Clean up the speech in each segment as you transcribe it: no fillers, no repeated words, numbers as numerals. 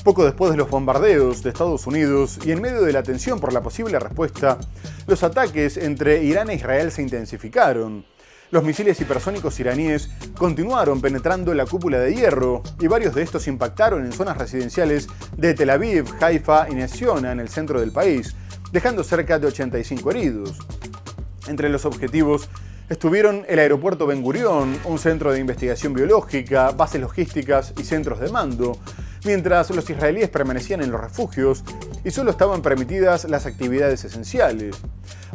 Poco después de los bombardeos de Estados Unidos y en medio de la tensión por la posible respuesta, los ataques entre Irán e Israel se intensificaron. Los misiles hipersónicos iraníes continuaron penetrando la cúpula de hierro y varios de estos impactaron en zonas residenciales de Tel Aviv, Haifa y Nesiona, en el centro del país, dejando cerca de 85 heridos. Entre los objetivos estuvieron el aeropuerto Ben Gurión, un centro de investigación biológica, bases logísticas y centros de mando, mientras los israelíes permanecían en los refugios y solo estaban permitidas las actividades esenciales.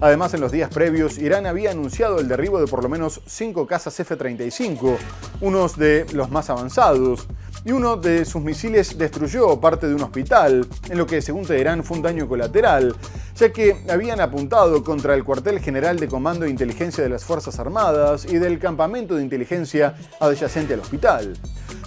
Además, en los días previos, Irán había anunciado el derribo de por lo menos 5 cazas F-35, unos de los más avanzados, y uno de sus misiles destruyó parte de un hospital, en lo que, según Teherán, fue un daño colateral, ya que habían apuntado contra el cuartel general de Comando de Inteligencia de las Fuerzas Armadas y del campamento de inteligencia adyacente al hospital.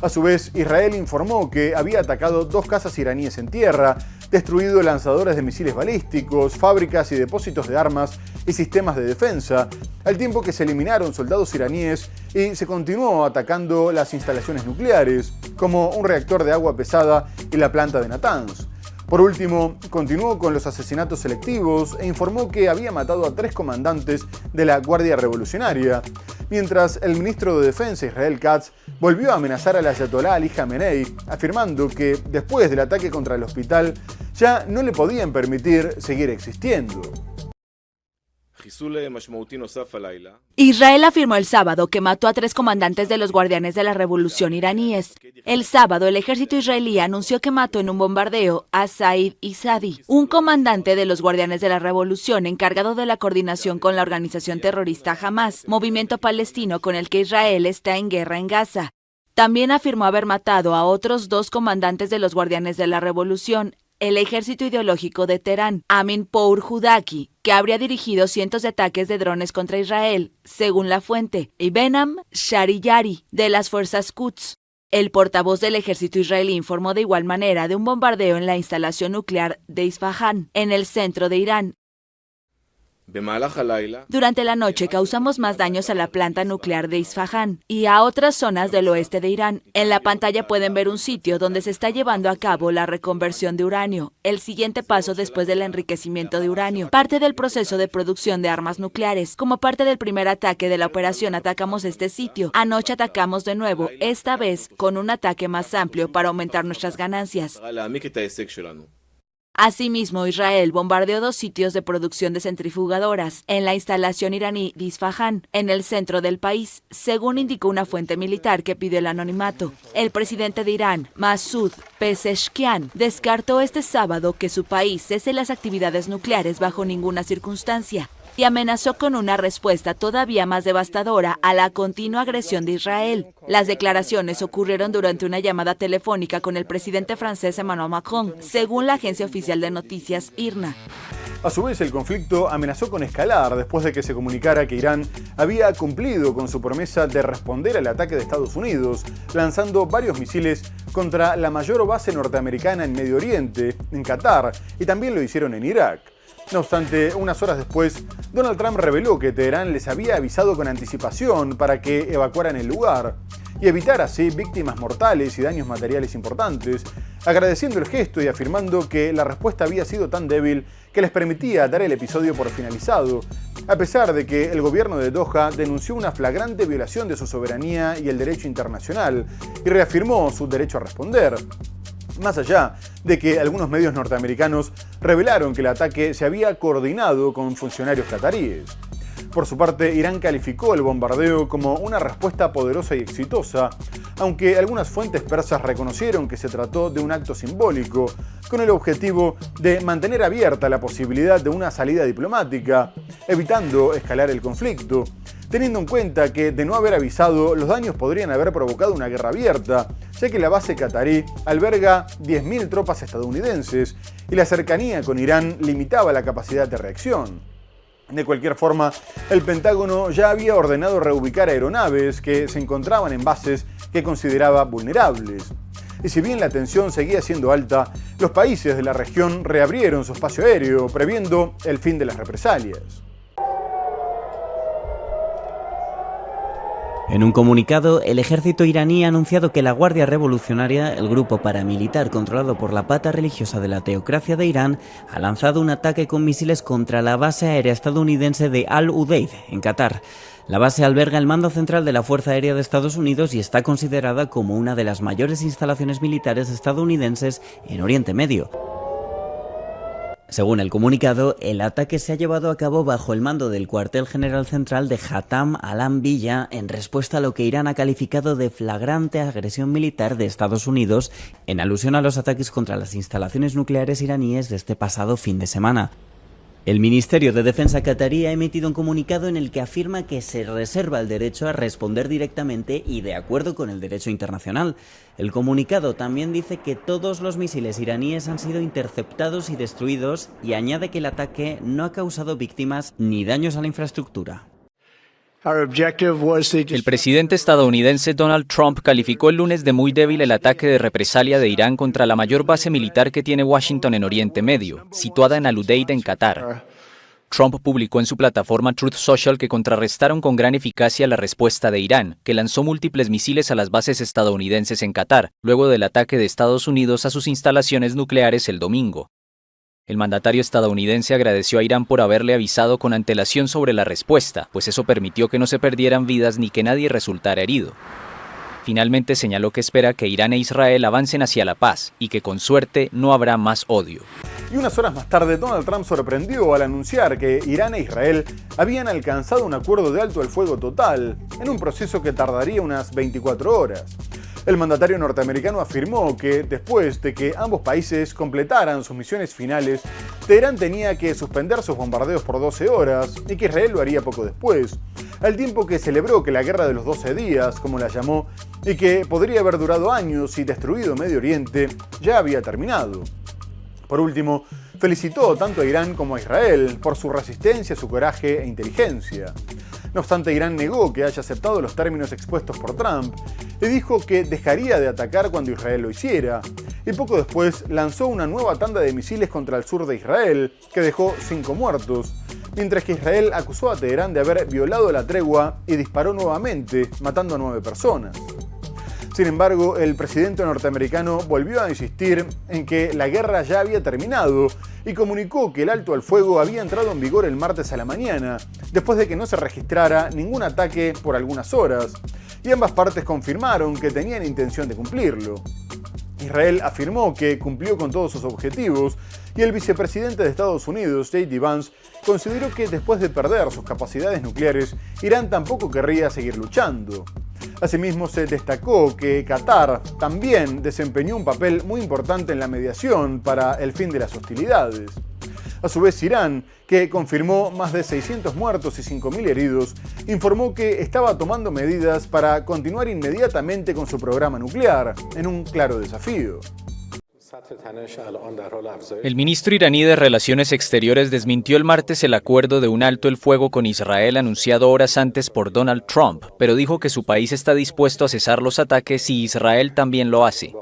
A su vez, Israel informó que había atacado 2 cazas iraníes en tierra, destruido lanzadores de misiles balísticos, fábricas y depósitos de armas y sistemas de defensa, al tiempo que se eliminaron soldados iraníes y se continuó atacando las instalaciones nucleares, como un reactor de agua pesada y la planta de Natanz. Por último, continuó con los asesinatos selectivos e informó que había matado a 3 comandantes de la Guardia Revolucionaria, mientras el ministro de Defensa, Israel Katz, volvió a amenazar al ayatolá Ali Khamenei, afirmando que después del ataque contra el hospital ya no le podían permitir seguir existiendo. Israel afirmó el sábado que mató a 3 comandantes de los guardianes de la revolución iraníes. El sábado, el ejército israelí anunció que mató en un bombardeo a Said Isadi, un comandante de los guardianes de la revolución encargado de la coordinación con la organización terrorista Hamas, movimiento palestino con el que Israel está en guerra en Gaza. También afirmó haber matado a otros 2 comandantes de los guardianes de la revolución, el ejército ideológico de Teherán, Amin Pour Hudaki, que habría dirigido cientos de ataques de drones contra Israel, según la fuente, y Benham Shariyari, de las fuerzas Quds. El portavoz del ejército israelí informó de igual manera de un bombardeo en la instalación nuclear de Isfahan, en el centro de Irán. Durante la noche causamos más daños a la planta nuclear de Isfahan y a otras zonas del oeste de Irán. En la pantalla pueden ver un sitio donde se está llevando a cabo la reconversión de uranio, el siguiente paso después del enriquecimiento de uranio, parte del proceso de producción de armas nucleares. Como parte del primer ataque de la operación atacamos este sitio. Anoche atacamos de nuevo, esta vez con un ataque más amplio para aumentar nuestras ganancias. Asimismo, Israel bombardeó 2 sitios de producción de centrifugadoras en la instalación iraní de Isfahan, en el centro del país, según indicó una fuente militar que pidió el anonimato. El presidente de Irán, Masoud Pezeshkian, descartó este sábado que su país cese las actividades nucleares bajo ninguna circunstancia y amenazó con una respuesta todavía más devastadora a la continua agresión de Israel. Las declaraciones ocurrieron durante una llamada telefónica con el presidente francés Emmanuel Macron, según la agencia oficial de noticias IRNA. A su vez, el conflicto amenazó con escalar después de que se comunicara que Irán había cumplido con su promesa de responder al ataque de Estados Unidos, lanzando varios misiles contra la mayor base norteamericana en Medio Oriente, en Qatar, y también lo hicieron en Irak. No obstante, unas horas después, Donald Trump reveló que Teherán les había avisado con anticipación para que evacuaran el lugar y evitar así víctimas mortales y daños materiales importantes, agradeciendo el gesto y afirmando que la respuesta había sido tan débil que les permitía dar el episodio por finalizado, a pesar de que el gobierno de Doha denunció una flagrante violación de su soberanía y el derecho internacional y reafirmó su derecho a responder. Más allá de que algunos medios norteamericanos revelaron que el ataque se había coordinado con funcionarios cataríes. Por su parte, Irán calificó el bombardeo como una respuesta poderosa y exitosa, aunque algunas fuentes persas reconocieron que se trató de un acto simbólico, con el objetivo de mantener abierta la posibilidad de una salida diplomática, evitando escalar el conflicto, teniendo en cuenta que, de no haber avisado, los daños podrían haber provocado una guerra abierta, ya que la base catarí alberga 10.000 tropas estadounidenses y la cercanía con Irán limitaba la capacidad de reacción. De cualquier forma, el Pentágono ya había ordenado reubicar aeronaves que se encontraban en bases que consideraba vulnerables. Y si bien la tensión seguía siendo alta, los países de la región reabrieron su espacio aéreo, previendo el fin de las represalias. En un comunicado, el ejército iraní ha anunciado que la Guardia Revolucionaria, el grupo paramilitar controlado por la pata religiosa de la teocracia de Irán, ha lanzado un ataque con misiles contra la base aérea estadounidense de Al-Udeid, en Qatar. La base alberga el mando central de la Fuerza Aérea de Estados Unidos y está considerada como una de las mayores instalaciones militares estadounidenses en Oriente Medio. Según el comunicado, el ataque se ha llevado a cabo bajo el mando del cuartel general central de Hatam al-Anbiya en respuesta a lo que Irán ha calificado de flagrante agresión militar de Estados Unidos en alusión a los ataques contra las instalaciones nucleares iraníes de este pasado fin de semana. El Ministerio de Defensa catarí ha emitido un comunicado en el que afirma que se reserva el derecho a responder directamente y de acuerdo con el derecho internacional. El comunicado también dice que todos los misiles iraníes han sido interceptados y destruidos y añade que el ataque no ha causado víctimas ni daños a la infraestructura. El presidente estadounidense Donald Trump calificó el lunes de muy débil el ataque de represalia de Irán contra la mayor base militar que tiene Washington en Oriente Medio, situada en Al-Udeid en Qatar. Trump publicó en su plataforma Truth Social que contrarrestaron con gran eficacia la respuesta de Irán, que lanzó múltiples misiles a las bases estadounidenses en Qatar, luego del ataque de Estados Unidos a sus instalaciones nucleares el domingo. El mandatario estadounidense agradeció a Irán por haberle avisado con antelación sobre la respuesta, pues eso permitió que no se perdieran vidas ni que nadie resultara herido. Finalmente señaló que espera que Irán e Israel avancen hacia la paz y que con suerte no habrá más odio. Y unas horas más tarde, Donald Trump sorprendió al anunciar que Irán e Israel habían alcanzado un acuerdo de alto el fuego total, en un proceso que tardaría unas 24 horas. El mandatario norteamericano afirmó que después de que ambos países completaran sus misiones finales, Teherán tenía que suspender sus bombardeos por 12 horas y que Israel lo haría poco después, al tiempo que celebró que la guerra de los 12 días, como la llamó, y que podría haber durado años y destruido Medio Oriente, ya había terminado. Por último, felicitó tanto a Irán como a Israel por su resistencia, su coraje e inteligencia. No obstante, Irán negó que haya aceptado los términos expuestos por Trump y dijo que dejaría de atacar cuando Israel lo hiciera, y poco después lanzó una nueva tanda de misiles contra el sur de Israel, que dejó 5 muertos, mientras que Israel acusó a Teherán de haber violado la tregua y disparó nuevamente, matando a 9 personas. Sin embargo, el presidente norteamericano volvió a insistir en que la guerra ya había terminado y comunicó que el alto al fuego había entrado en vigor el martes a la mañana, después de que no se registrara ningún ataque por algunas horas, y ambas partes confirmaron que tenían intención de cumplirlo. Israel afirmó que cumplió con todos sus objetivos y el vicepresidente de Estados Unidos, J.D. Vance, consideró que después de perder sus capacidades nucleares, Irán tampoco querría seguir luchando. Asimismo, se destacó que Qatar también desempeñó un papel muy importante en la mediación para el fin de las hostilidades. A su vez, Irán, que confirmó más de 600 muertos y 5.000 heridos, informó que estaba tomando medidas para continuar inmediatamente con su programa nuclear, en un claro desafío. El ministro iraní de Relaciones Exteriores desmintió el martes el acuerdo de un alto el fuego con Israel anunciado horas antes por Donald Trump, pero dijo que su país está dispuesto a cesar los ataques si Israel también lo hace.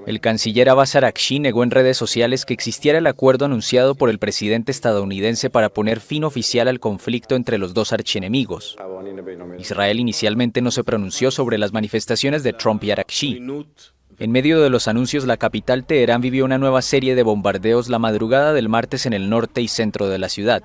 El canciller Abbas Araghchi negó en redes sociales que existiera el acuerdo anunciado por el presidente estadounidense para poner fin oficial al conflicto entre los dos archienemigos. Israel inicialmente no se pronunció sobre las manifestaciones de Trump y Araghchi. En medio de los anuncios, la capital Teherán vivió una nueva serie de bombardeos la madrugada del martes en el norte y centro de la ciudad.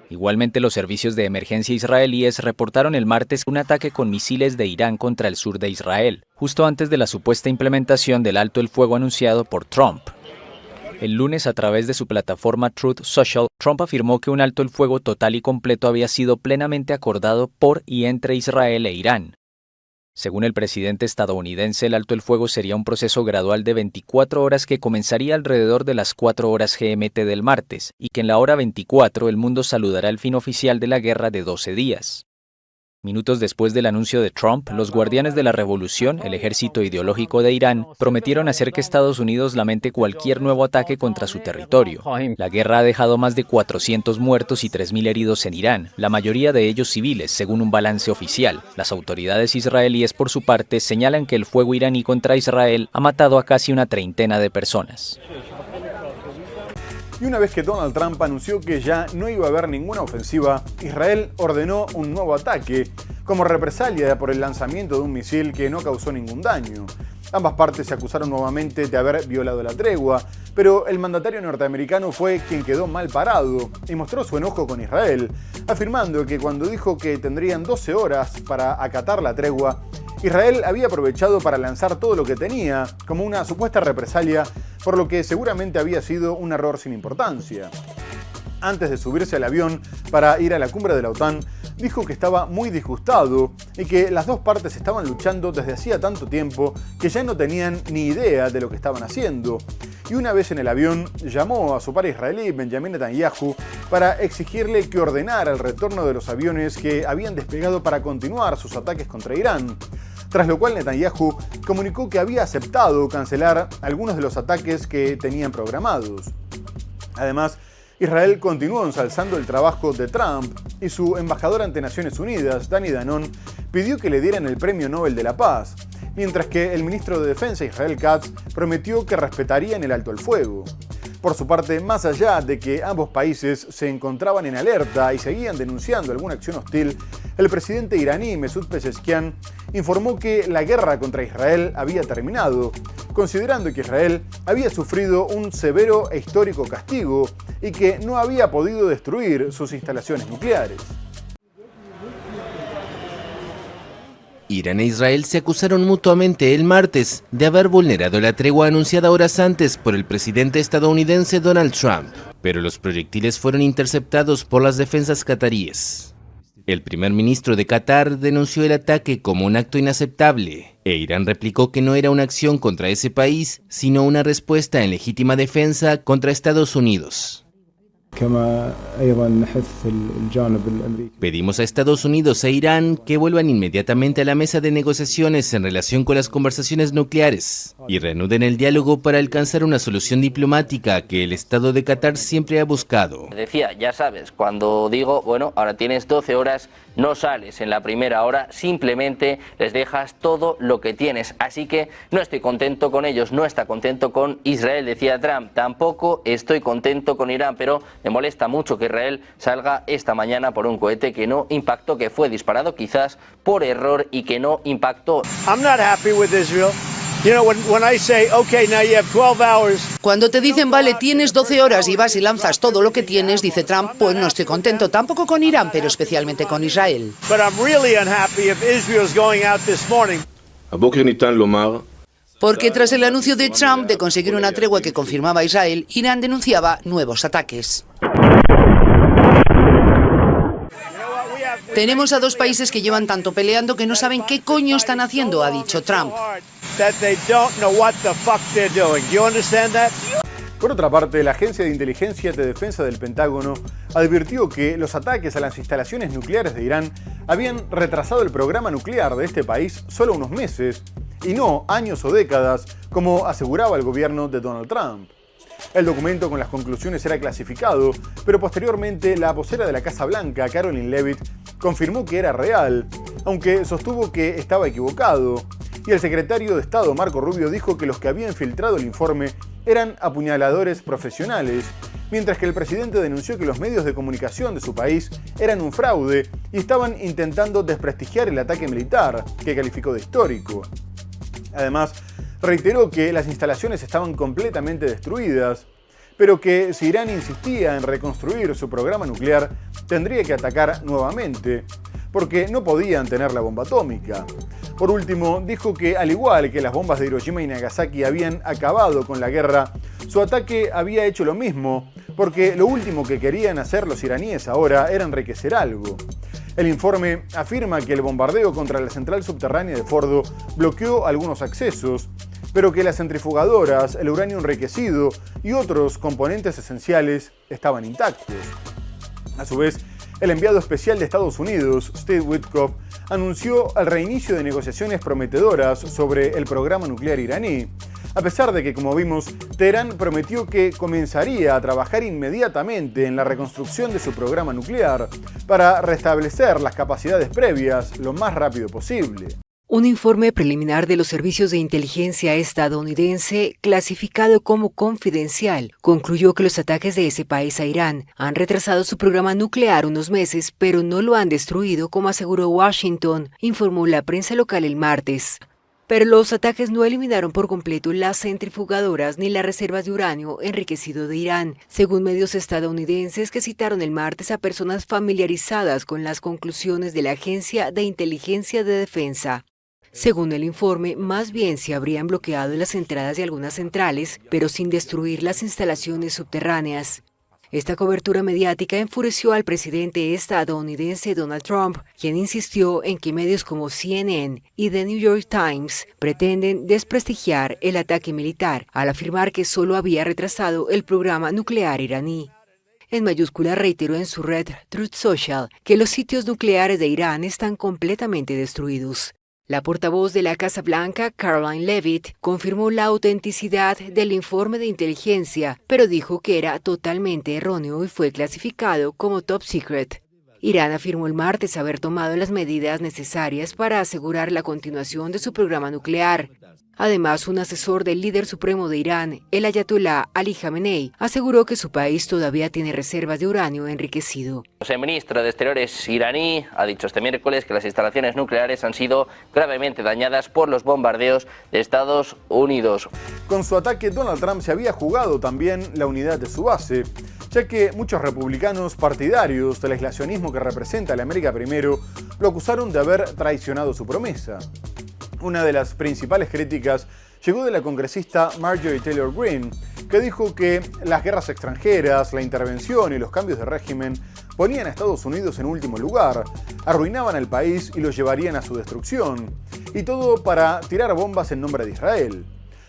Igualmente, los servicios de emergencia israelíes reportaron el martes un ataque con misiles de Irán contra el sur de Israel, justo antes de la supuesta implementación del alto el fuego anunciado por Trump. El lunes, a través de su plataforma Truth Social, Trump afirmó que un alto el fuego total y completo había sido plenamente acordado por y entre Israel e Irán. Según el presidente estadounidense, el alto el fuego sería un proceso gradual de 24 horas que comenzaría alrededor de las 4 horas GMT del martes, y que en la hora 24 el mundo saludará el fin oficial de la guerra de 12 días. Minutos después del anuncio de Trump, los guardianes de la revolución, el ejército ideológico de Irán, prometieron hacer que Estados Unidos lamente cualquier nuevo ataque contra su territorio. La guerra ha dejado más de 400 muertos y 3.000 heridos en Irán, la mayoría de ellos civiles, según un balance oficial. Las autoridades israelíes, por su parte, señalan que el fuego iraní contra Israel ha matado a casi una treintena de personas. Y una vez que Donald Trump anunció que ya no iba a haber ninguna ofensiva, Israel ordenó un nuevo ataque como represalia por el lanzamiento de un misil que no causó ningún daño. Ambas partes se acusaron nuevamente de haber violado la tregua, pero el mandatario norteamericano fue quien quedó mal parado y mostró su enojo con Israel, afirmando que cuando dijo que tendrían 12 horas para acatar la tregua, Israel había aprovechado para lanzar todo lo que tenía, como una supuesta represalia, por lo que seguramente había sido un error sin importancia. Antes de subirse al avión para ir a la cumbre de la OTAN, dijo que estaba muy disgustado y que las dos partes estaban luchando desde hacía tanto tiempo que ya no tenían ni idea de lo que estaban haciendo. Y una vez en el avión, llamó a su par israelí, Benjamin Netanyahu, para exigirle que ordenara el retorno de los aviones que habían despegado para continuar sus ataques contra Irán. Tras lo cual Netanyahu comunicó que había aceptado cancelar algunos de los ataques que tenían programados. Además, Israel continuó ensalzando el trabajo de Trump y su embajador ante Naciones Unidas, Danny Danon, pidió que le dieran el Premio Nobel de la Paz, mientras que el ministro de Defensa, Israel Katz, prometió que respetarían el alto al fuego. Por su parte, más allá de que ambos países se encontraban en alerta y seguían denunciando alguna acción hostil, el presidente iraní Mesud Pezeshkian informó que la guerra contra Israel había terminado, considerando que Israel había sufrido un severo e histórico castigo y que no había podido destruir sus instalaciones nucleares. Irán e Israel se acusaron mutuamente el martes de haber vulnerado la tregua anunciada horas antes por el presidente estadounidense Donald Trump, pero los proyectiles fueron interceptados por las defensas cataríes. El primer ministro de Qatar denunció el ataque como un acto inaceptable, e Irán replicó que no era una acción contra ese país, sino una respuesta en legítima defensa contra Estados Unidos. Pedimos a Estados Unidos e Irán que vuelvan inmediatamente a la mesa de negociaciones en relación con las conversaciones nucleares y reanuden el diálogo para alcanzar una solución diplomática que el Estado de Qatar siempre ha buscado. Decía, ya sabes, cuando digo, bueno, ahora tienes 12 horas, no sales en la primera hora, simplemente les dejas todo lo que tienes. Así que no estoy contento con ellos, no está contento con Israel, decía Trump. Tampoco estoy contento con Irán, pero me molesta mucho que Israel salga esta mañana por un cohete que no impactó, que fue disparado quizás por error y que no impactó. I'm not happy with Israel. You know, when I say, okay, now you have 12 hours. Cuando te dicen, vale, tienes 12 horas y vas y lanzas todo lo que tienes, dice Trump, pues no estoy contento tampoco con Irán, pero especialmente con Israel. But I'm really unhappy if Israel's going out this morning. Porque tras el anuncio de Trump de conseguir una tregua que confirmaba Israel, Irán denunciaba nuevos ataques. Tenemos a dos países que llevan tanto peleando que no saben qué coño están haciendo, ha dicho Trump. Por otra parte, la Agencia de Inteligencia de Defensa del Pentágono advirtió que los ataques a las instalaciones nucleares de Irán habían retrasado el programa nuclear de este país solo unos meses, y no años o décadas, como aseguraba el gobierno de Donald Trump. El documento con las conclusiones era clasificado, pero posteriormente la vocera de la Casa Blanca, Caroline Leavitt, confirmó que era real, aunque sostuvo que estaba equivocado. Y el secretario de Estado, Marco Rubio, dijo que los que habían filtrado el informe eran apuñaladores profesionales, mientras que el presidente denunció que los medios de comunicación de su país eran un fraude y estaban intentando desprestigiar el ataque militar, que calificó de histórico. Además, reiteró que las instalaciones estaban completamente destruidas, pero que si Irán insistía en reconstruir su programa nuclear, tendría que atacar nuevamente, porque no podían tener la bomba atómica. Por último, dijo que al igual que las bombas de Hiroshima y Nagasaki habían acabado con la guerra, su ataque había hecho lo mismo, porque lo último que querían hacer los iraníes ahora era enriquecer algo. El informe afirma que el bombardeo contra la central subterránea de Fordo bloqueó algunos accesos, pero que las centrifugadoras, el uranio enriquecido y otros componentes esenciales estaban intactos. A su vez, el enviado especial de Estados Unidos, Steve Witkoff, anunció el reinicio de negociaciones prometedoras sobre el programa nuclear iraní, a pesar de que, como vimos, Teherán prometió que comenzaría a trabajar inmediatamente en la reconstrucción de su programa nuclear para restablecer las capacidades previas lo más rápido posible. Un informe preliminar de los servicios de inteligencia estadounidense, clasificado como confidencial, concluyó que los ataques de ese país a Irán han retrasado su programa nuclear unos meses, pero no lo han destruido, como aseguró Washington, informó la prensa local el martes. Pero los ataques no eliminaron por completo las centrifugadoras ni las reservas de uranio enriquecido de Irán, según medios estadounidenses que citaron el martes a personas familiarizadas con las conclusiones de la Agencia de Inteligencia de Defensa. Según el informe, más bien se habrían bloqueado las entradas de algunas centrales, pero sin destruir las instalaciones subterráneas. Esta cobertura mediática enfureció al presidente estadounidense Donald Trump, quien insistió en que medios como CNN y The New York Times pretenden desprestigiar el ataque militar, al afirmar que solo había retrasado el programa nuclear iraní. En mayúscula reiteró en su red Truth Social que los sitios nucleares de Irán están completamente destruidos. La portavoz de la Casa Blanca, Caroline Leavitt, confirmó la autenticidad del informe de inteligencia, pero dijo que era totalmente erróneo y fue clasificado como top secret. Irán afirmó el martes haber tomado las medidas necesarias para asegurar la continuación de su programa nuclear. Además, un asesor del líder supremo de Irán, el ayatolá Ali Khamenei, aseguró que su país todavía tiene reservas de uranio enriquecido. El ministro de Exteriores iraní ha dicho este miércoles que las instalaciones nucleares han sido gravemente dañadas por los bombardeos de Estados Unidos. Con su ataque, Donald Trump se había jugado también la unidad de su base, ya que muchos republicanos partidarios del aislacionismo que representa la América Primero lo acusaron de haber traicionado su promesa. Una de las principales críticas llegó de la congresista Marjorie Taylor Greene, que dijo que las guerras extranjeras, la intervención y los cambios de régimen ponían a Estados Unidos en último lugar, arruinaban al país y lo llevarían a su destrucción, y todo para tirar bombas en nombre de Israel.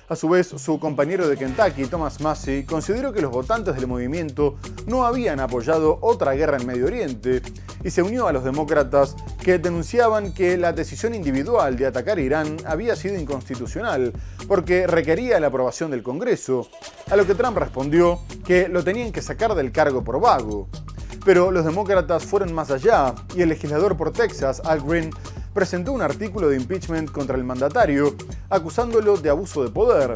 A su vez, su compañero de Kentucky, Thomas Massie, consideró que los votantes del movimiento no habían apoyado otra guerra en Medio Oriente y se unió a los demócratas que denunciaban que la decisión individual de atacar a Irán había sido inconstitucional porque requería la aprobación del Congreso, a lo que Trump respondió que lo tenían que sacar del cargo por vago. Pero los demócratas fueron más allá y el legislador por Texas, Al Green, presentó un artículo de impeachment contra el mandatario acusándolo de abuso de poder,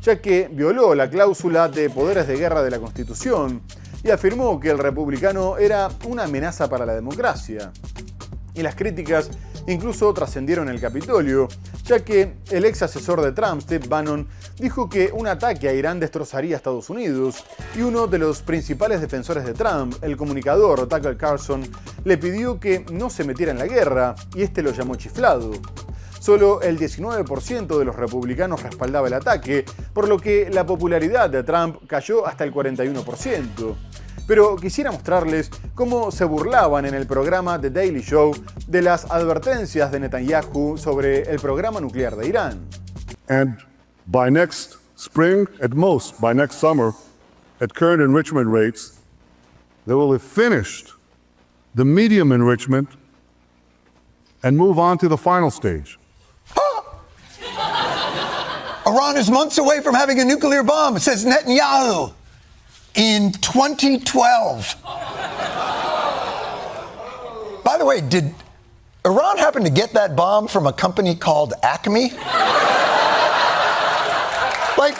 ya que violó la cláusula de poderes de guerra de la Constitución y afirmó que el republicano era una amenaza para la democracia. Y las críticas incluso trascendieron el Capitolio, ya que el ex asesor de Trump, Steve Bannon, dijo que un ataque a Irán destrozaría a Estados Unidos, y uno de los principales defensores de Trump, el comunicador Tucker Carlson, le pidió que no se metiera en la guerra, y este lo llamó chiflado. Solo el 19% de los republicanos respaldaba el ataque, por lo que la popularidad de Trump cayó hasta el 41%. Pero quisiera mostrarles cómo se burlaban en el programa The Daily Show de las advertencias de Netanyahu sobre el programa nuclear de Irán. And by next spring, at most by next summer, at current enrichment rates, they will have finished the medium enrichment and move on to the final stage. Iran is months away from having a nuclear bomb, says Netanyahu. In 2012. By the way, did Iran happen to get that bomb from a company called Acme? Like,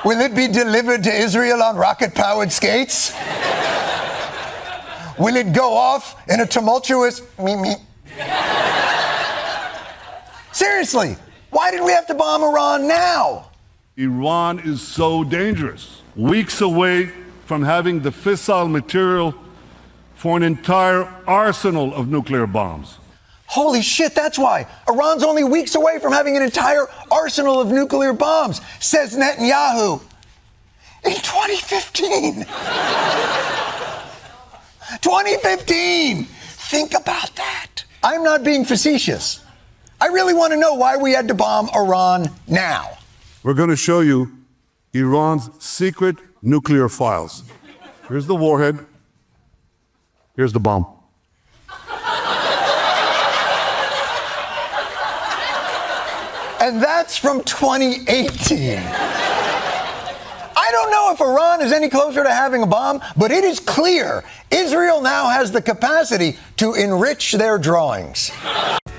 will it be delivered to Israel on rocket-powered skates? Will it go off in a tumultuous me? Seriously. Why did we have to bomb Iran now? Iran is so dangerous. Weeks away from having the fissile material for an entire arsenal of nuclear bombs. Holy shit, that's why. Iran's only weeks away from having an entire arsenal of nuclear bombs, says Netanyahu. In 2015. 2015! Think about that. I'm not being facetious. I really want to know why we had to bomb Iran now. We're going to show you Iran's secret nuclear files. Here's the warhead. Here's the bomb. And that's from 2018. I don't know if Iran is any closer to having a bomb, but it is clear Israel now has the capacity to enrich their drawings.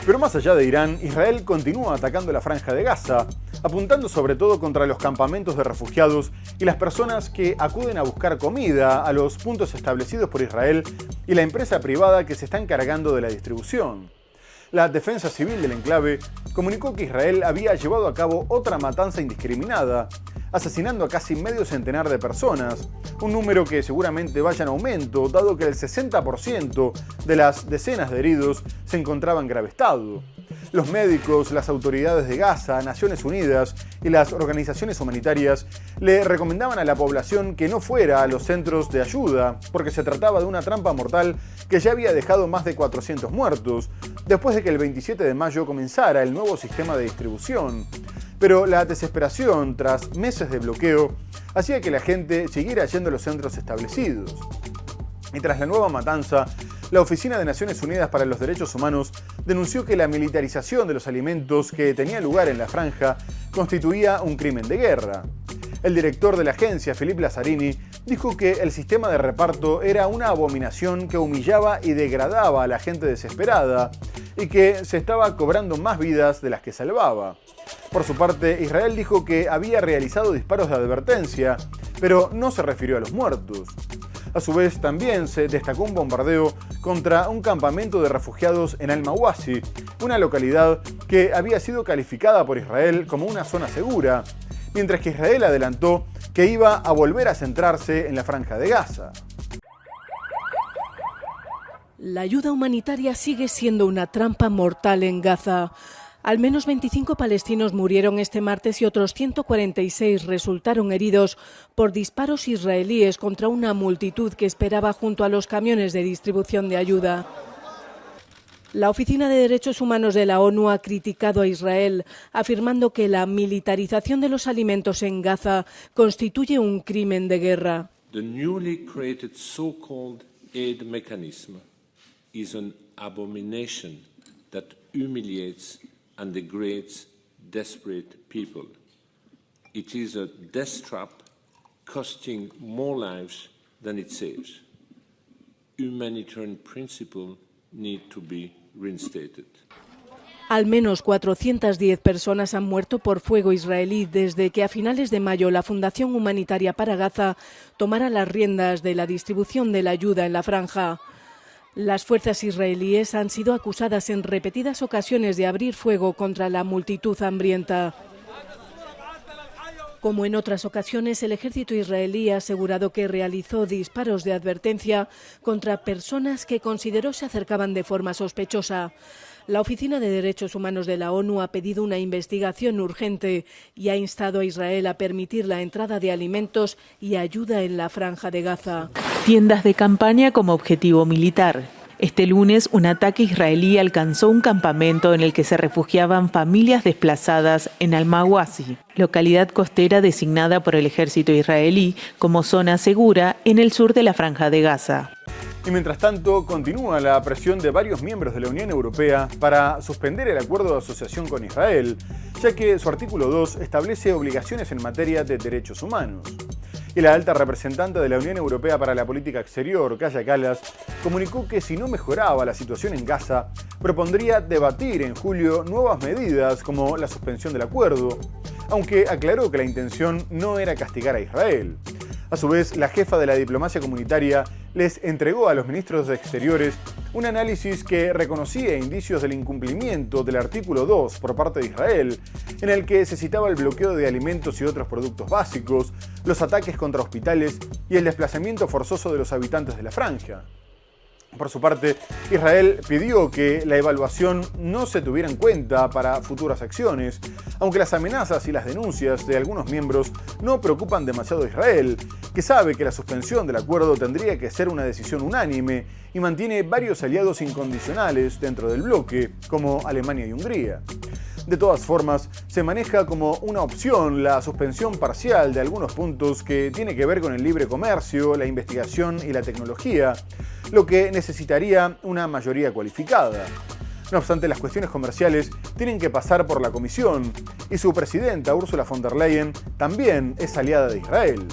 Pero más allá de Irán, Israel continúa atacando la Franja de Gaza, apuntando sobre todo contra los campamentos de refugiados y las personas que acuden a buscar comida a los puntos establecidos por Israel y la empresa privada que se está encargando de la distribución. La Defensa Civil del enclave comunicó que Israel había llevado a cabo otra matanza indiscriminada, asesinando a casi medio centenar de personas, un número que seguramente vaya en aumento, dado que el 60% de las decenas de heridos se encontraba en grave estado. Los médicos, las autoridades de Gaza, Naciones Unidas y las organizaciones humanitarias le recomendaban a la población que no fuera a los centros de ayuda, porque se trataba de una trampa mortal que ya había dejado más de 400 muertos, después de que el 27 de mayo comenzara el nuevo sistema de distribución. Pero la desesperación, tras meses de bloqueo, hacía que la gente siguiera yendo a los centros establecidos. Y tras la nueva matanza, la Oficina de Naciones Unidas para los Derechos Humanos denunció que la militarización de los alimentos que tenía lugar en la franja constituía un crimen de guerra. El director de la agencia, Philippe Lazzarini, dijo que el sistema de reparto era una abominación que humillaba y degradaba a la gente desesperada y que se estaba cobrando más vidas de las que salvaba. Por su parte, Israel dijo que había realizado disparos de advertencia, pero no se refirió a los muertos. A su vez, también se destacó un bombardeo contra un campamento de refugiados en Al-Mawasi, una localidad que había sido calificada por Israel como una zona segura, mientras que Israel adelantó que iba a volver a centrarse en la Franja de Gaza. La ayuda humanitaria sigue siendo una trampa mortal en Gaza. Al menos 25 palestinos murieron este martes y otros 146 resultaron heridos por disparos israelíes contra una multitud que esperaba junto a los camiones de distribución de ayuda. La Oficina de Derechos Humanos de la ONU ha criticado a Israel, afirmando que la militarización de los alimentos en Gaza constituye un crimen de guerra. The newly created so-called aid mechanism is an abomination that humiliates and degrades desperate people. It is a death trap costing more lives than it saves. Humanitarian principles need to be reinstated. Al menos 410 personas han muerto por fuego israelí desde que a finales de mayo la Fundación Humanitaria para Gaza tomara las riendas de la distribución de la ayuda en la franja. Las fuerzas israelíes han sido acusadas en repetidas ocasiones de abrir fuego contra la multitud hambrienta. Como en otras ocasiones, el ejército israelí ha asegurado que realizó disparos de advertencia contra personas que consideró se acercaban de forma sospechosa. La Oficina de Derechos Humanos de la ONU ha pedido una investigación urgente y ha instado a Israel a permitir la entrada de alimentos y ayuda en la Franja de Gaza. Tiendas de campaña como objetivo militar. Este lunes, un ataque israelí alcanzó un campamento en el que se refugiaban familias desplazadas en Al-Mawasi, localidad costera designada por el ejército israelí como zona segura en el sur de la Franja de Gaza. Y mientras tanto, continúa la presión de varios miembros de la Unión Europea para suspender el acuerdo de asociación con Israel, ya que su artículo 2 establece obligaciones en materia de derechos humanos. Y la alta representante de la Unión Europea para la Política Exterior, Kaja Kallas, comunicó que si no mejoraba la situación en Gaza, propondría debatir en julio nuevas medidas como la suspensión del acuerdo, aunque aclaró que la intención no era castigar a Israel. A su vez, la jefa de la diplomacia comunitaria les entregó a los ministros de Exteriores un análisis que reconocía indicios del incumplimiento del artículo 2 por parte de Israel, en el que se citaba el bloqueo de alimentos y otros productos básicos, los ataques contra hospitales y el desplazamiento forzoso de los habitantes de la franja. Por su parte, Israel pidió que la evaluación no se tuviera en cuenta para futuras acciones, aunque las amenazas y las denuncias de algunos miembros no preocupan demasiado a Israel, que sabe que la suspensión del acuerdo tendría que ser una decisión unánime y mantiene varios aliados incondicionales dentro del bloque, como Alemania y Hungría. De todas formas, se maneja como una opción la suspensión parcial de algunos puntos que tiene que ver con el libre comercio, la investigación y la tecnología, lo que necesitaría una mayoría cualificada. No obstante, las cuestiones comerciales tienen que pasar por la Comisión y su presidenta, Ursula von der Leyen, también es aliada de Israel.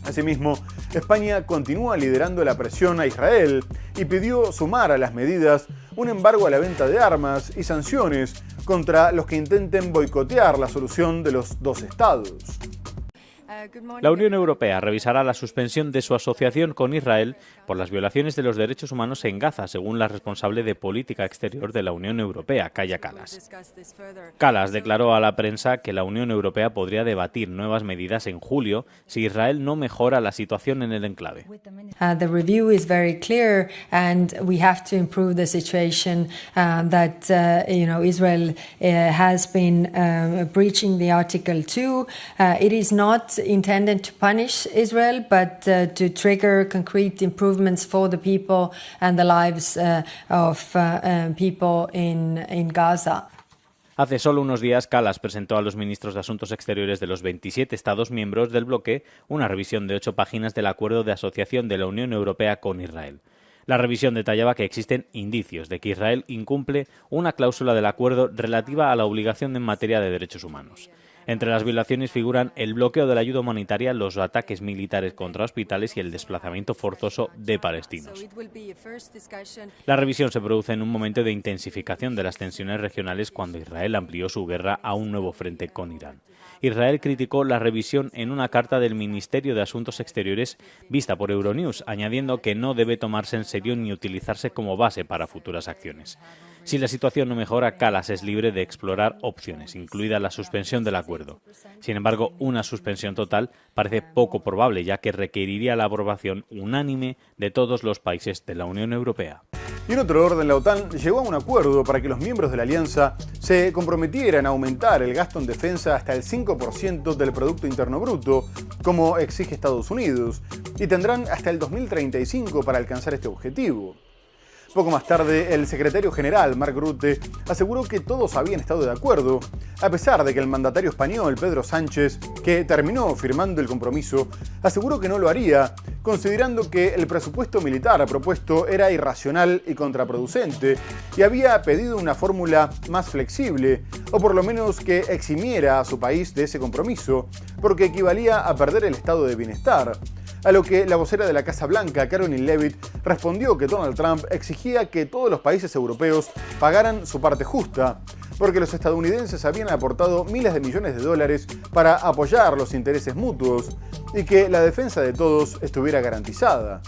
Asimismo, España continúa liderando la presión a Israel y pidió sumar a las medidas un embargo a la venta de armas y sanciones contra los que intenten boicotear la solución de los dos estados. La Unión Europea revisará la suspensión de su asociación con Israel por las violaciones de los derechos humanos en Gaza, según la responsable de política exterior de la Unión Europea, Kaja Kallas. Kallas declaró a la prensa que la Unión Europea podría debatir nuevas medidas en julio si Israel no mejora la situación en el enclave. The review is very clear, and we have to improve the situation that Israel has been breaching the Article 2. It is not intended to punish Israel, but to trigger concrete improvements for the people and the lives of people in Gaza. Hace solo unos días, Kallas presentó a los ministros de Asuntos Exteriores de los 27 Estados miembros del bloque una revisión de 8 páginas del acuerdo de asociación de la Unión Europea con Israel. La revisión detallaba que existen indicios de que Israel incumple una cláusula del acuerdo relativa a la obligación en materia de derechos humanos. Entre las violaciones figuran el bloqueo de la ayuda humanitaria, los ataques militares contra hospitales y el desplazamiento forzoso de palestinos. La revisión se produce en un momento de intensificación de las tensiones regionales cuando Israel amplió su guerra a un nuevo frente con Irán. Israel criticó la revisión en una carta del Ministerio de Asuntos Exteriores vista por Euronews, añadiendo que no debe tomarse en serio ni utilizarse como base para futuras acciones. Si la situación no mejora, Kallas es libre de explorar opciones, incluida la suspensión del acuerdo. Sin embargo, una suspensión total parece poco probable, ya que requeriría la aprobación unánime de todos los países de la Unión Europea. Y en otro orden, la OTAN llegó a un acuerdo para que los miembros de la alianza se comprometieran a aumentar el gasto en defensa hasta el 5% del Producto Interno Bruto, como exige Estados Unidos, y tendrán hasta el 2035 para alcanzar este objetivo. Poco más tarde, el secretario general, Mark Rutte, aseguró que todos habían estado de acuerdo, a pesar de que el mandatario español, Pedro Sánchez, que terminó firmando el compromiso, aseguró que no lo haría, considerando que el presupuesto militar propuesto era irracional y contraproducente, y había pedido una fórmula más flexible, o por lo menos que eximiera a su país de ese compromiso, porque equivalía a perder el estado de bienestar. A lo que la vocera de la Casa Blanca, Caroline Leavitt, respondió que Donald Trump exigía que todos los países europeos pagaran su parte justa, porque los estadounidenses habían aportado miles de millones de dólares para apoyar los intereses mutuos y que la defensa de todos estuviera garantizada.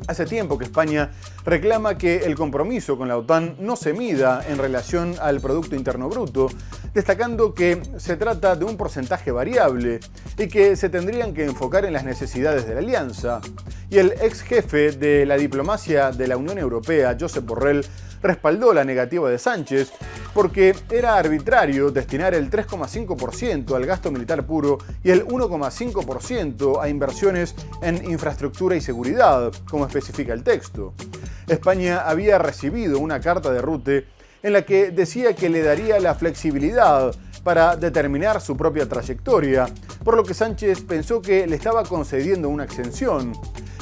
Hace tiempo que España reclama que el compromiso con la OTAN no se mida en relación al Producto Interno Bruto, destacando que se trata de un porcentaje variable y que se tendrían que enfocar en las necesidades de la alianza. Y el ex jefe de la diplomacia de la Unión Europea, Josep Borrell, respaldó la negativa de Sánchez porque era arbitrario destinar el 3,5% al gasto militar puro y el 1,5% a inversiones en infraestructura y seguridad, como especifica el texto. España había recibido una carta de Rutte en la que decía que le daría la flexibilidad para determinar su propia trayectoria, por lo que Sánchez pensó que le estaba concediendo una exención.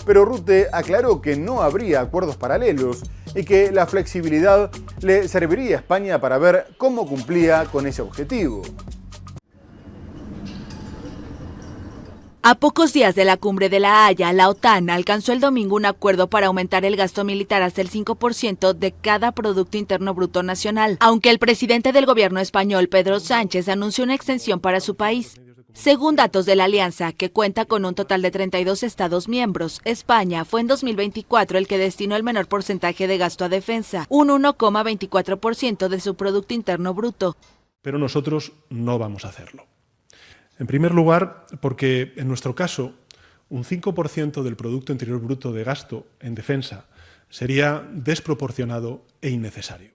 Pero Rutte aclaró que no habría acuerdos paralelos y que la flexibilidad le serviría a España para ver cómo cumplía con ese objetivo. A pocos días de la cumbre de La Haya, la OTAN alcanzó el domingo un acuerdo para aumentar el gasto militar hasta el 5% de cada Producto Interno Bruto nacional, aunque el presidente del gobierno español, Pedro Sánchez, anunció una extensión para su país. Según datos de la alianza, que cuenta con un total de 32 Estados miembros, España fue en 2024 el que destinó el menor porcentaje de gasto a defensa, un 1,24% de su Producto Interno Bruto. Pero nosotros no vamos a hacerlo. En primer lugar, porque en nuestro caso, un 5% del Producto Interior Bruto de gasto en defensa sería desproporcionado e innecesario.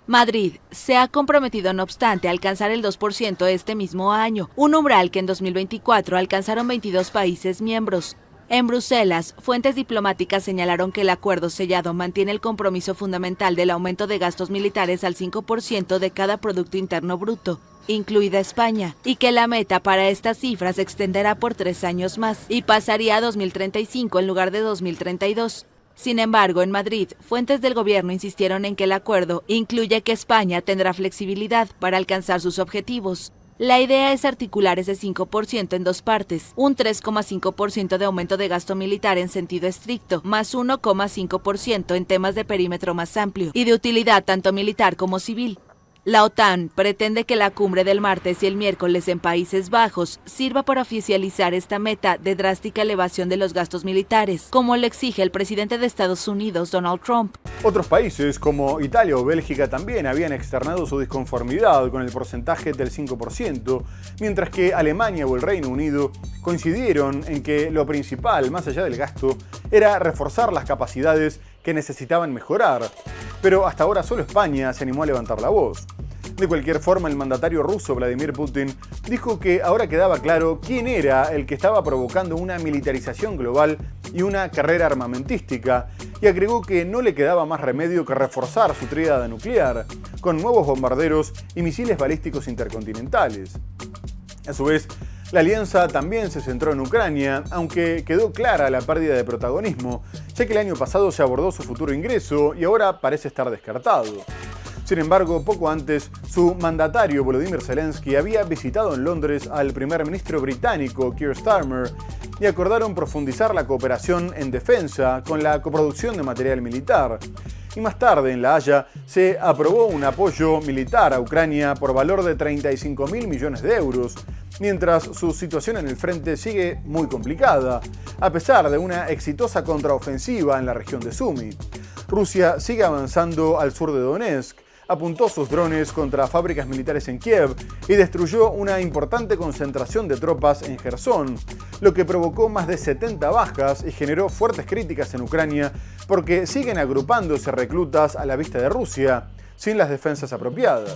Madrid se ha comprometido, no obstante, a alcanzar el 2% este mismo año, un umbral que en 2024 alcanzaron 22 países miembros. En Bruselas, fuentes diplomáticas señalaron que el acuerdo sellado mantiene el compromiso fundamental del aumento de gastos militares al 5% de cada Producto Interno Bruto, incluida España, y que la meta para estas cifras se extenderá por 3 años más y pasaría a 2035 en lugar de 2032. Sin embargo, en Madrid, fuentes del gobierno insistieron en que el acuerdo incluye que España tendrá flexibilidad para alcanzar sus objetivos. La idea es articular ese 5% en dos partes, un 3,5% de aumento de gasto militar en sentido estricto, más 1,5% en temas de perímetro más amplio y de utilidad tanto militar como civil. La OTAN pretende que la cumbre del martes y el miércoles en Países Bajos sirva para oficializar esta meta de drástica elevación de los gastos militares, como lo exige el presidente de Estados Unidos, Donald Trump. Otros países como Italia o Bélgica también habían externado su disconformidad con el porcentaje del 5%, mientras que Alemania o el Reino Unido coincidieron en que lo principal, más allá del gasto, era reforzar las capacidades que necesitaban mejorar. Pero hasta ahora solo España se animó a levantar la voz. De cualquier forma, el mandatario ruso Vladimir Putin dijo que ahora quedaba claro quién era el que estaba provocando una militarización global y una carrera armamentística, y agregó que no le quedaba más remedio que reforzar su tríada nuclear, con nuevos bombarderos y misiles balísticos intercontinentales. A su vez, la alianza también se centró en Ucrania, aunque quedó clara la pérdida de protagonismo, ya que el año pasado se abordó su futuro ingreso y ahora parece estar descartado. Sin embargo, poco antes, su mandatario Volodymyr Zelensky había visitado en Londres al primer ministro británico Keir Starmer y acordaron profundizar la cooperación en defensa con la coproducción de material militar. Y más tarde, en La Haya, se aprobó un apoyo militar a Ucrania por valor de 35.000 millones de euros, mientras su situación en el frente sigue muy complicada, a pesar de una exitosa contraofensiva en la región de Sumy. Rusia sigue avanzando al sur de Donetsk, apuntó sus drones contra fábricas militares en Kiev y destruyó una importante concentración de tropas en Jersón, lo que provocó más de 70 bajas y generó fuertes críticas en Ucrania porque siguen agrupándose reclutas a la vista de Rusia, sin las defensas apropiadas.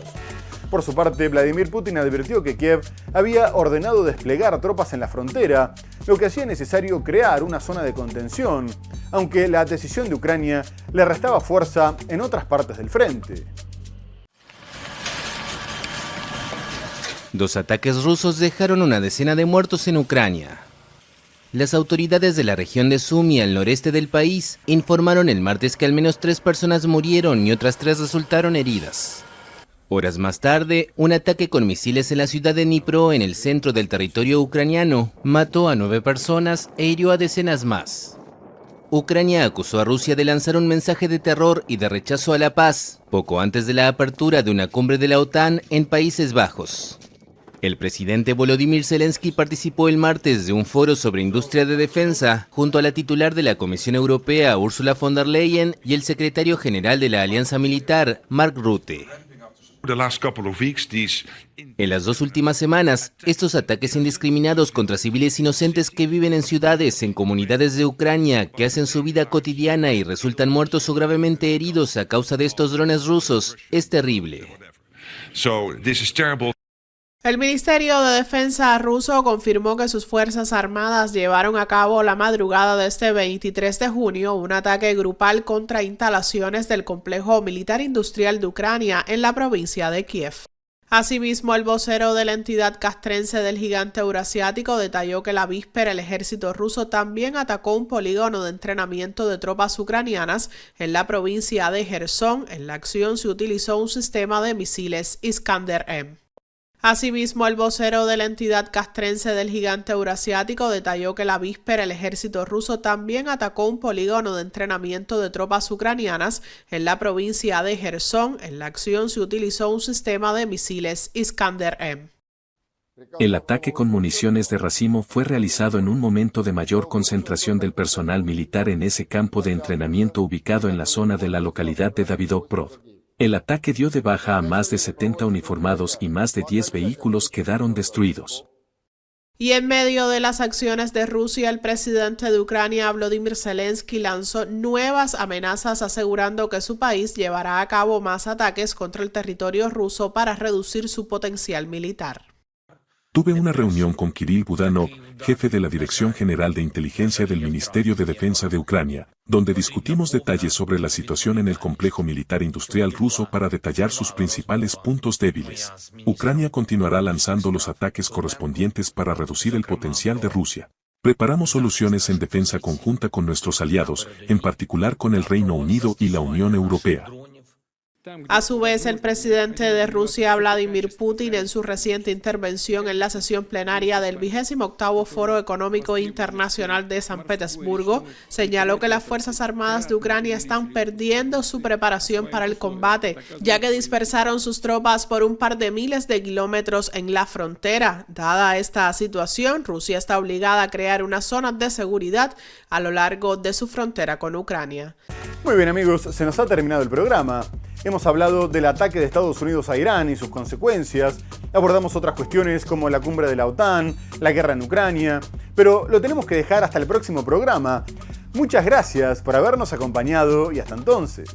Por su parte, Vladimir Putin advirtió que Kiev había ordenado desplegar tropas en la frontera, lo que hacía necesario crear una zona de contención, aunque la decisión de Ucrania le restaba fuerza en otras partes del frente. Dos ataques rusos dejaron una decena de muertos en Ucrania. Las autoridades de la región de Sumy, al noreste del país, informaron el martes que al menos 3 personas murieron y otras 3 resultaron heridas. Horas más tarde, un ataque con misiles en la ciudad de Dnipro, en el centro del territorio ucraniano, mató a 9 personas e hirió a decenas más. Ucrania acusó a Rusia de lanzar un mensaje de terror y de rechazo a la paz, poco antes de la apertura de una cumbre de la OTAN en Países Bajos. El presidente Volodymyr Zelensky participó el martes de un foro sobre industria de defensa junto a la titular de la Comisión Europea, Ursula von der Leyen, y el secretario general de la Alianza Militar, Mark Rutte. En las 2 últimas semanas, estos ataques indiscriminados contra civiles inocentes que viven en ciudades, en comunidades de Ucrania, que hacen su vida cotidiana y resultan muertos o gravemente heridos a causa de estos drones rusos, es terrible. El Ministerio de Defensa ruso confirmó que sus Fuerzas Armadas llevaron a cabo la madrugada de este 23 de junio un ataque grupal contra instalaciones del complejo militar industrial de Ucrania en la provincia de Kiev. Asimismo, el vocero de la entidad castrense del gigante eurasiático detalló que la víspera el ejército ruso también atacó un polígono de entrenamiento de tropas ucranianas en la provincia de Jersón. En la acción se utilizó un sistema de misiles Iskander-M. Asimismo, el vocero de la entidad castrense del gigante eurasiático detalló que la víspera el ejército ruso también atacó un polígono de entrenamiento de tropas ucranianas en la provincia de Jersón. En la acción se utilizó un sistema de misiles Iskander-M. El ataque con municiones de racimo fue realizado en un momento de mayor concentración del personal militar en ese campo de entrenamiento ubicado en la zona de la localidad de Davidov. El ataque dio de baja a más de 70 uniformados y más de 10 vehículos quedaron destruidos. Y en medio de las acciones de Rusia, el presidente de Ucrania, Volodymyr Zelensky, lanzó nuevas amenazas asegurando que su país llevará a cabo más ataques contra el territorio ruso para reducir su potencial militar. Tuve una reunión con Kirill Budanov, jefe de la Dirección General de Inteligencia del Ministerio de Defensa de Ucrania, donde discutimos detalles sobre la situación en el complejo militar industrial ruso para detallar sus principales puntos débiles. Ucrania continuará lanzando los ataques correspondientes para reducir el potencial de Rusia. Preparamos soluciones en defensa conjunta con nuestros aliados, en particular con el Reino Unido y la Unión Europea. A su vez, el presidente de Rusia, Vladimir Putin, en su reciente intervención en la sesión plenaria del 28º Foro Económico Internacional de San Petersburgo, señaló que las Fuerzas Armadas de Ucrania están perdiendo su preparación para el combate, ya que dispersaron sus tropas por un par de miles de kilómetros en la frontera. Dada esta situación, Rusia está obligada a crear unas zonas de seguridad a lo largo de su frontera con Ucrania. Muy bien, amigos, se nos ha terminado el programa. Hemos hablado del ataque de Estados Unidos a Irán y sus consecuencias, abordamos otras cuestiones como la cumbre de la OTAN, la guerra en Ucrania, pero lo tenemos que dejar hasta el próximo programa. Muchas gracias por habernos acompañado y hasta entonces.